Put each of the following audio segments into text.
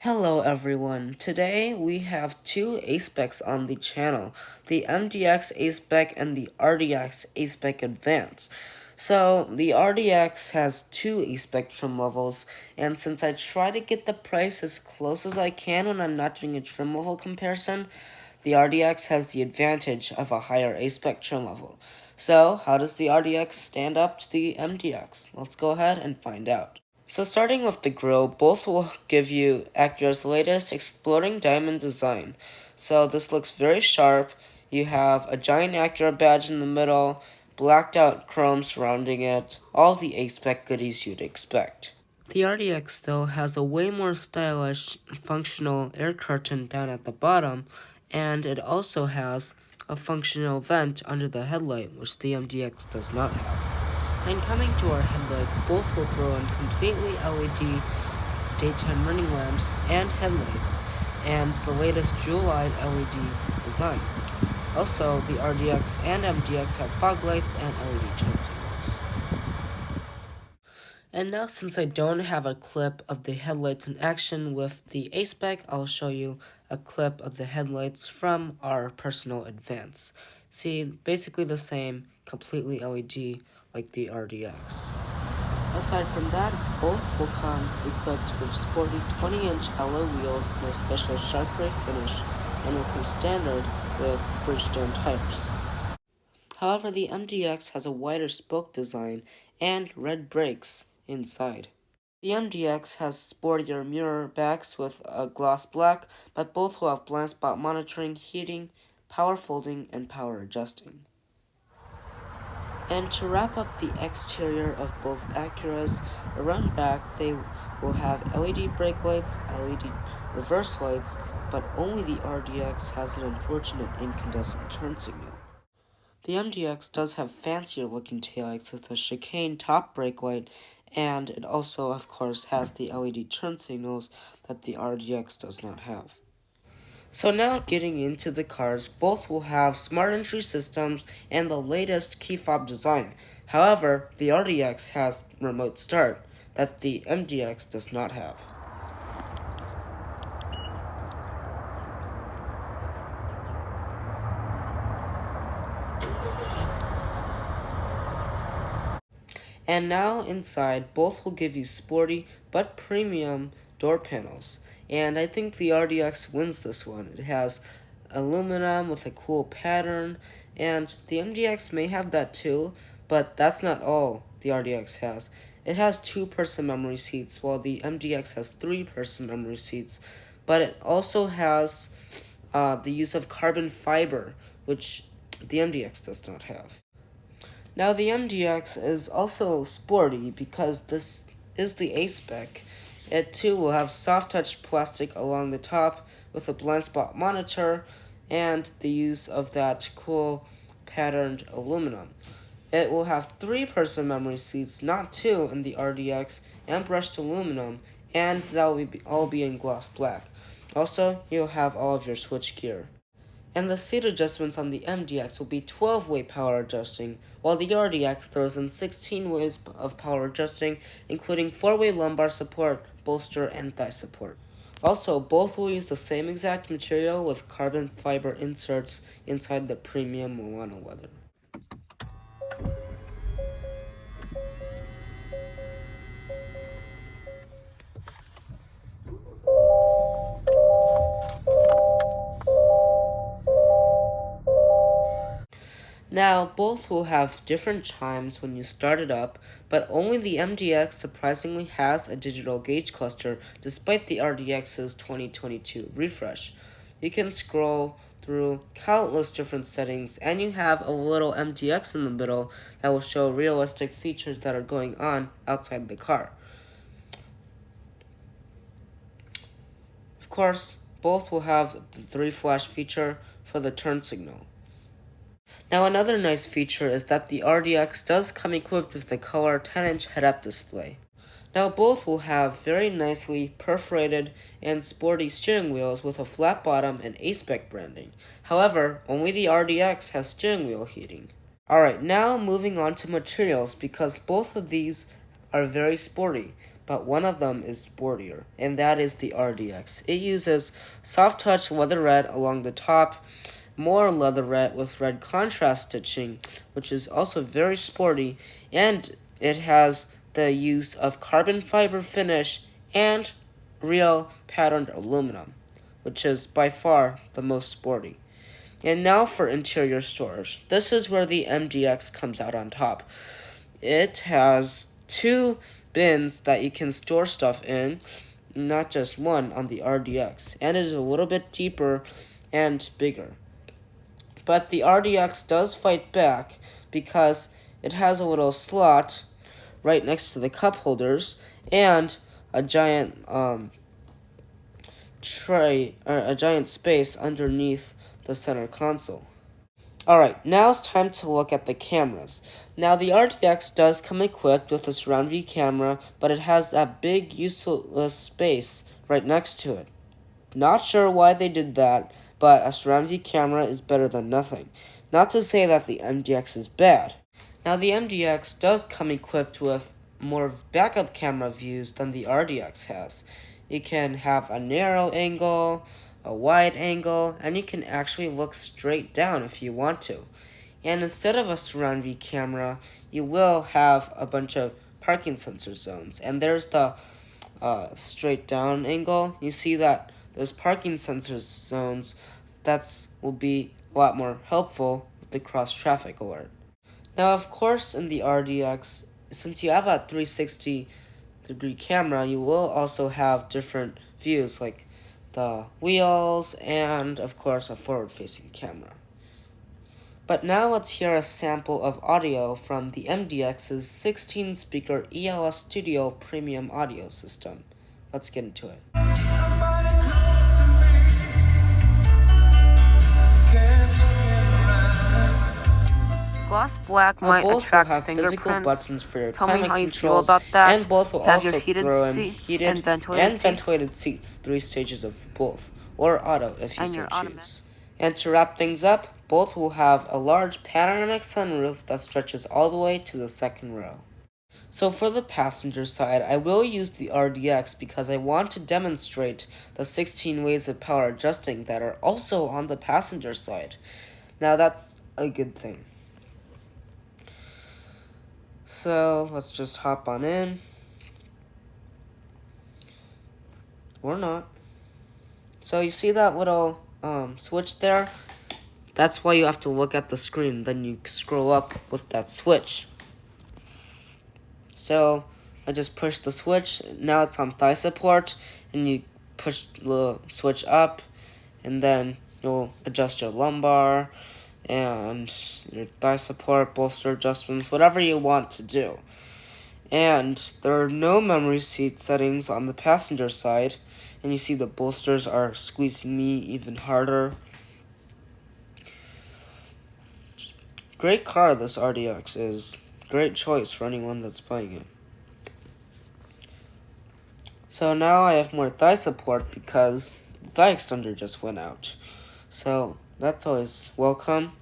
Hello everyone, today we have two A-Specs on the channel, the MDX A-Spec and the RDX A-Spec Advance. So, the RDX has two A-Spec trim levels, and since I try to get the price as close as I can when I'm not doing a trim level comparison, the RDX has the advantage of a higher A-Spec trim level. So, how does the RDX stand up to the MDX? Let's go ahead and find out. So starting with the grille, both will give you Acura's latest exploding diamond design. So this looks very sharp. You have a giant Acura badge in the middle, blacked out chrome surrounding it, all the A-Spec goodies you'd expect. The RDX though has a way more stylish, functional air curtain down at the bottom, and it also has a functional vent under the headlight, which the MDX does not have. And coming to our headlights, both will throw in completely LED daytime running lamps and headlights, and the latest jewel-eyed LED design. Also, the RDX and MDX have fog lights and LED turn signals. And now, since I don't have a clip of the headlights in action with the A-Spec, I'll show you a clip of the headlights from our personal Advance. See, basically the same, completely LED, like the RDX. Aside from that, both will come equipped with sporty 20-inch alloy wheels and a special shark gray finish, and will come standard with Bridgestone tires. However, the MDX has a wider spoke design and red brakes inside. The MDX has sportier mirror backs with a gloss black, but both will have blind spot monitoring, heating, power folding, and power adjusting. And to wrap up the exterior of both Acuras, around back they will have LED brake lights, LED reverse lights, but only the RDX has an unfortunate incandescent turn signal. The MDX does have fancier looking taillights with a chicane top brake light, and it also, of course, has the LED turn signals that the RDX does not have. So now getting into the cars, both will have smart entry systems and the latest key fob design. However, the RDX has remote start that the MDX does not have. And now inside, both will give you sporty but premium door panels. And I think the RDX wins this one. It has aluminum with a cool pattern, and the MDX may have that too, but that's not all the RDX has. It has 2-person memory seats, while the MDX has 3-person memory seats, but it also has the use of carbon fiber, which the MDX does not have. Now the MDX is also sporty because this is the A-Spec. It too will have soft touch plastic along the top with a blind spot monitor and the use of that cool patterned aluminum. It will have 3-person memory seats, not 2 in the RDX, and brushed aluminum, and that will all be in gloss black. Also, you'll have all of your switch gear. And the seat adjustments on the MDX will be 12-way power adjusting, while the RDX throws in 16 ways of power adjusting, including 4-way lumbar support, bolster, and thigh support. Also, both will use the same exact material with carbon fiber inserts inside the premium Milano leather. Now, both will have different chimes when you start it up, but only the MDX surprisingly has a digital gauge cluster despite the RDX's 2022 refresh. You can scroll through countless different settings, and you have a little MDX in the middle that will show realistic features that are going on outside the car. Of course, both will have the 3-flash feature for the turn signal. Now another nice feature is that the RDX does come equipped with the color 10-inch head-up display. Now both will have very nicely perforated and sporty steering wheels with a flat bottom and A-Spec branding. However, only the RDX has steering wheel heating. Alright, now moving on to materials because both of these are very sporty, but one of them is sportier, and that is the RDX. It uses soft touch leatherette along the top, more leatherette with red contrast stitching, which is also very sporty, and it has the use of carbon fiber finish and real patterned aluminum, which is by far the most sporty. And now for interior storage. This is where the MDX comes out on top. It has two bins that you can store stuff in, not just one on the RDX, and it is a little bit deeper and bigger. But the RDX does fight back because it has a little slot right next to the cup holders and a giant tray or a giant space underneath the center console. Alright, now it's time to look at the cameras. Now the RDX does come equipped with a surround view camera, but it has that big useless space right next to it. Not sure why they did that, but a surround view camera is better than nothing. Not to say that the MDX is bad. Now the MDX does come equipped with more backup camera views than the RDX has. You can have a narrow angle, a wide angle, and you can actually look straight down if you want to. And instead of a surround view camera, you will have a bunch of parking sensor zones. And there's the straight down angle. You see that those parking sensor zones, will be a lot more helpful with the cross traffic alert. Now, of course, in the RDX, since you have a 360-degree camera, you will also have different views like the wheels and, of course, a forward-facing camera. But now let's hear a sample of audio from the MDX's 16-speaker ELS Studio Premium audio system. Let's get into it. Gloss black might both attract will have physical fingerprints. buttons for your Tell me climate how you feel controls, about that. and both will Have also your heated throw in seats heated and ventilated seats, 3 stages of both, or auto if you And so your choose. And to wrap things up, both will have a large panoramic sunroof that stretches all the way to the second row. So for the passenger side, I will use the RDX because I want to demonstrate the 16 ways of power adjusting that are also on the passenger side. Now that's a good thing. So let's just hop on in. Or not. So you see that little switch there? That's why you have to look at the screen. Then you scroll up with that switch. So I just push the switch. Now it's on thigh support. And you push the switch up. And then you'll adjust your lumbar and your thigh support, bolster adjustments, whatever you want to do. And there are no memory seat settings on the passenger side, and you see the bolsters are squeezing me even harder. Great car this RDX is. Great choice for anyone that's buying it. So now I have more thigh support because the thigh extender just went out. So that's always welcome,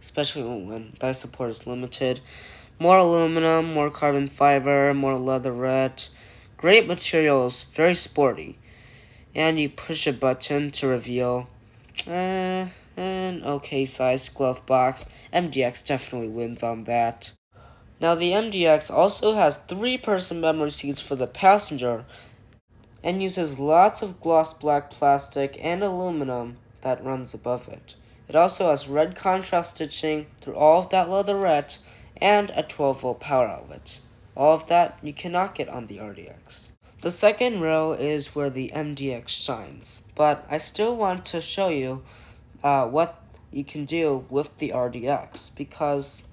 especially when thigh support is limited. More aluminum, more carbon fiber, more leatherette. Great materials, very sporty. And you push a button to reveal an okay sized glove box. MDX definitely wins on that. Now the MDX also has 3-person memory seats for the passenger and uses lots of gloss black plastic and aluminum that runs above it. It also has red contrast stitching through all of that leatherette and a 12-volt power outlet. All of that you cannot get on the RDX. The second row is where the MDX shines, but I still want to show you what you can do with the RDX because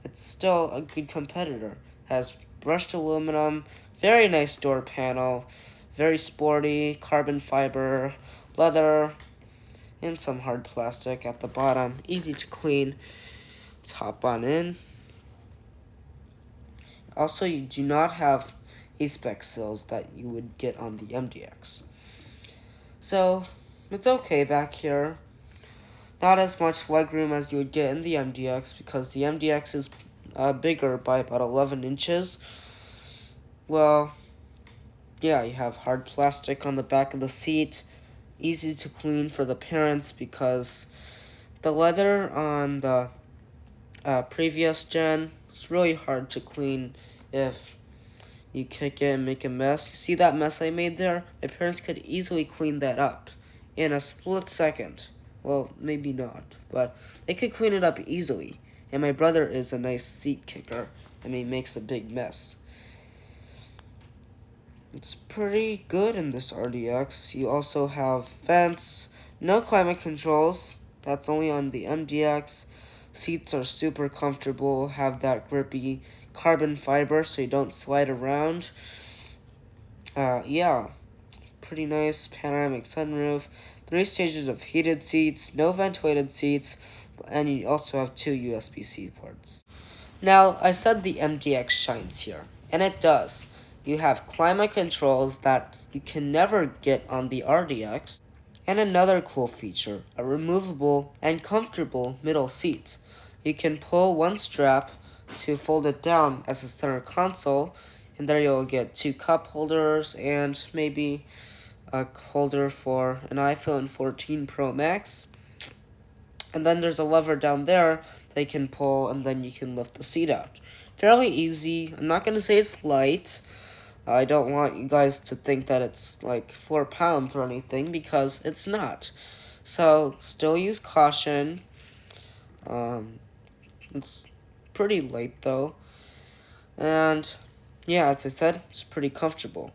it's still a good competitor. It has brushed aluminum, very nice door panel, very sporty, carbon fiber, leather, and some hard plastic at the bottom. Easy to clean. Let's hop on in. Also, you do not have A-Spec sills that you would get on the MDX. So, it's okay back here. Not as much legroom as you would get in the MDX because the MDX is bigger by about 11 inches. well, yeah, you have hard plastic on the back of the seat, easy to clean for the parents because the leather on the previous gen is really hard to clean if you kick it and make a mess. You see that mess I made there? My parents could easily clean that up in a split second. Well, maybe not, but they could clean it up easily. And my brother is a nice seat kicker, and he makes a big mess. It's pretty good in this RDX. You also have vents, no climate controls. That's only on the MDX. Seats are super comfortable, have that grippy carbon fiber so you don't slide around. Yeah, pretty nice panoramic sunroof. 3 stages of heated seats, no ventilated seats, and you also have 2 USB-C ports. Now, I said the MDX shines here, and it does. You have climate controls that you can never get on the RDX, and another cool feature, a removable and comfortable middle seat. You can pull one strap to fold it down as a center console, and there you'll get 2 cup holders and maybe a holder for an iPhone 14 Pro Max. And then there's a lever down there that you can pull, and then you can lift the seat out. Fairly easy. I'm not going to say it's light. I don't want you guys to think that it's like 4 pounds or anything, because it's not. So, still use caution. It's pretty light though. And yeah, as I said, it's pretty comfortable.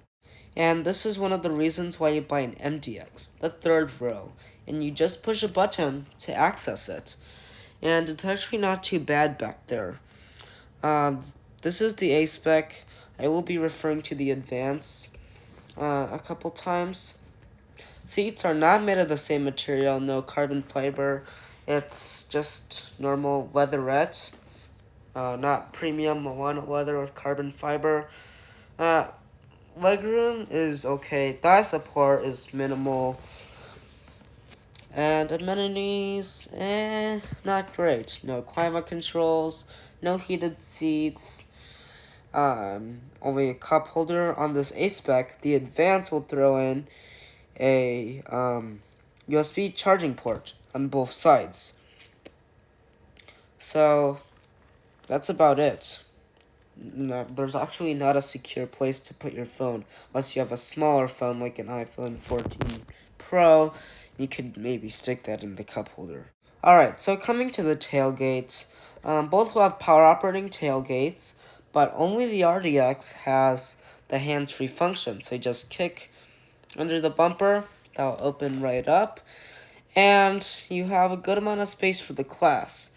And this is one of the reasons why you buy an MDX, the third row, and you just push a button to access it. And it's actually not too bad back there. This is the A-Spec. I will be referring to the Advance a couple times. Seats are not made of the same material, no carbon fiber. It's just normal leatherette, not premium Milano leather with carbon fiber. Legroom is okay. Thigh support is minimal. And amenities, not great. No climate controls, no heated seats. Only a cup holder on this A-Spec. The Advance will throw in a USB charging port on both sides. So that's about it. No, there's actually not a secure place to put your phone unless you have a smaller phone like an iPhone 14 Pro. You could maybe stick that in the cup holder. Alright, so coming to the tailgates, both will have power operating tailgates, but only the RDX has the hands-free function. So you just kick under the bumper, that'll open right up, and you have a good amount of space for the class.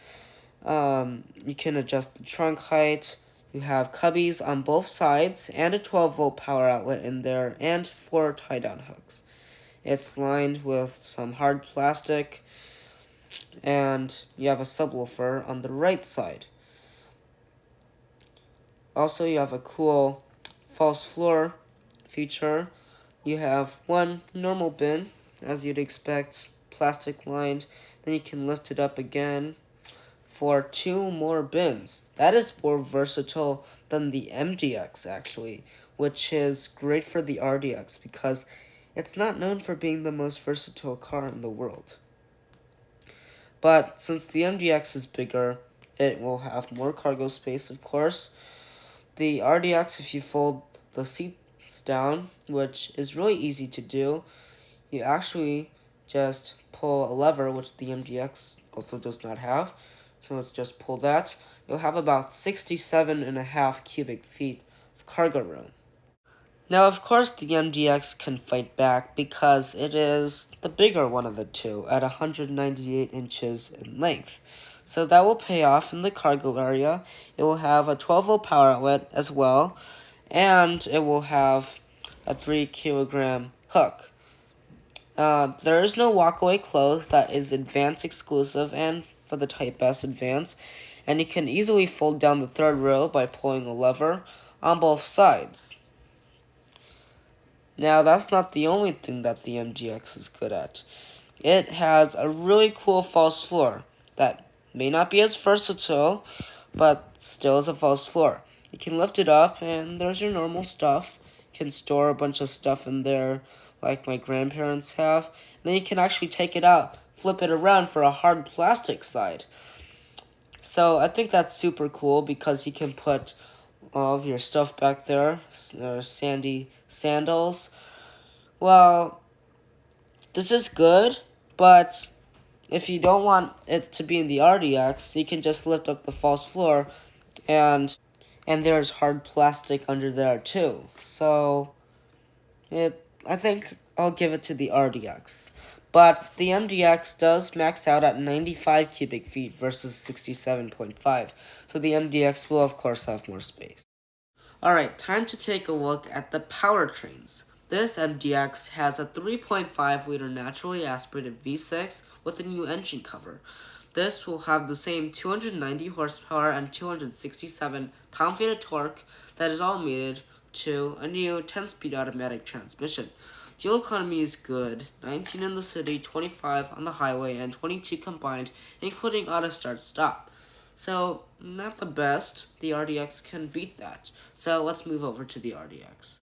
You can adjust the trunk height. You have cubbies on both sides and a 12-volt power outlet in there and 4 tie-down hooks. It's lined with some hard plastic, and you have a subwoofer on the right side. Also, you have a cool false floor feature. You have one normal bin, as you'd expect, plastic lined. Then you can lift it up again for 2 more bins. That is more versatile than the MDX, actually, which is great for the RDX because it's not known for being the most versatile car in the world. But since the MDX is bigger, it will have more cargo space, of course. The RDX, if you fold the seats down, which is really easy to do, you actually just pull a lever, which the MDX also does not have. So let's just pull that. You'll have about 67.5 cubic feet of cargo room. Now, of course, the MDX can fight back because it is the bigger one of the two at 198 inches in length. So that will pay off in the cargo area. It will have a 12-volt power outlet as well, and it will have a 3-kilogram hook. There is no walkaway close. That is Advance exclusive and for the Type S Advance, and you can easily fold down the third row by pulling a lever on both sides. Now, that's not the only thing that the MDX is good at. It has a really cool false floor that may not be as versatile, but still is a false floor. you can lift it up, and there's your normal stuff. You can store a bunch of stuff in there, like my grandparents have. And then you can actually take it out, flip it around for a hard plastic side. So I think that's super cool because you can put all of your stuff back there, sandy sandals. Well, this is good, but if you don't want it to be in the RDX, you can just lift up the false floor, and there's hard plastic under there too. So I think I'll give it to the RDX. But the MDX does max out at 95 cubic feet versus 67.5, so the MDX will of course have more space. Alright, time to take a look at the powertrains. This MDX has a 3.5 liter naturally aspirated V6 with a new engine cover. This will have the same 290 horsepower and 267 pound-feet of torque that is all mated to a new 10-speed automatic transmission. Fuel economy is good, 19 in the city, 25 on the highway, and 22 combined, including auto start stop. So, not the best. The RDX can beat that. So, let's move over to the RDX.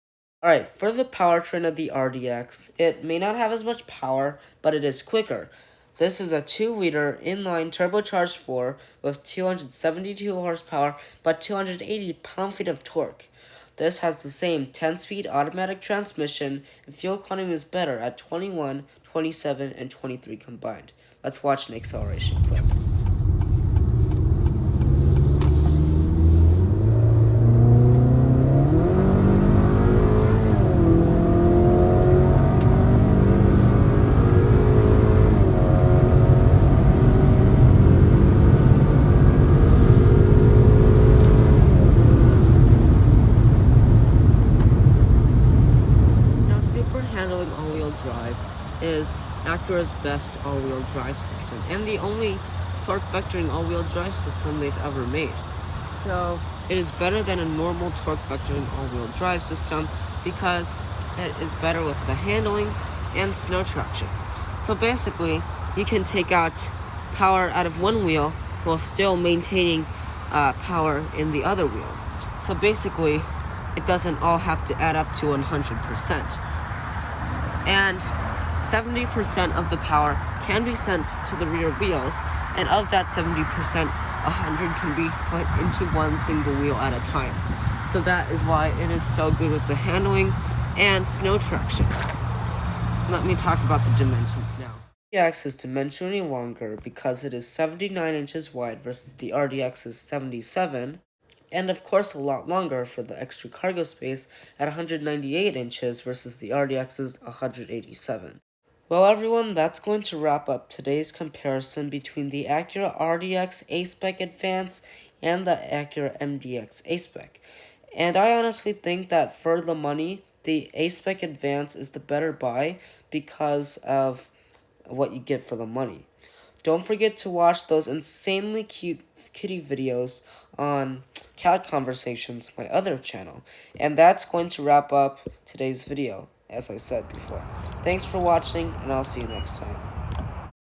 Alright, for the powertrain of the RDX, it may not have as much power, but it is quicker. This is a 2-liter inline turbocharged 4 with 272 horsepower, but 280 pound-feet of torque. This has the same 10-speed automatic transmission, and fuel economy is better at 21, 27, and 23 combined. Let's watch an acceleration clip. Handling all-wheel drive is Acura's best all-wheel drive system and the only torque vectoring all-wheel drive system they've ever made. So it is better than a normal torque vectoring all-wheel drive system because it is better with the handling and snow traction. So basically, you can take out power out of one wheel while still maintaining power in the other wheels. So basically, it doesn't all have to add up to 100%. And 70% of the power can be sent to the rear wheels, and of that 70%, 100 can be put into one single wheel at a time. So that is why it is so good with the handling and snow traction. Let me talk about the dimensions now. The RDX is dimensionally longer because it is 79 inches wide versus the RDX's 77. And of course a lot longer for the extra cargo space at 198 inches versus the RDX's 187. Well everyone, that's going to wrap up today's comparison between the Acura RDX A-Spec Advance and the Acura MDX A-Spec. And I honestly think that for the money, the A-Spec Advance is the better buy because of what you get for the money. Don't forget to watch those insanely cute kitty videos on Cat Conversations, my other channel. And that's going to wrap up today's video, as I said before. Thanks for watching, and I'll see you next time.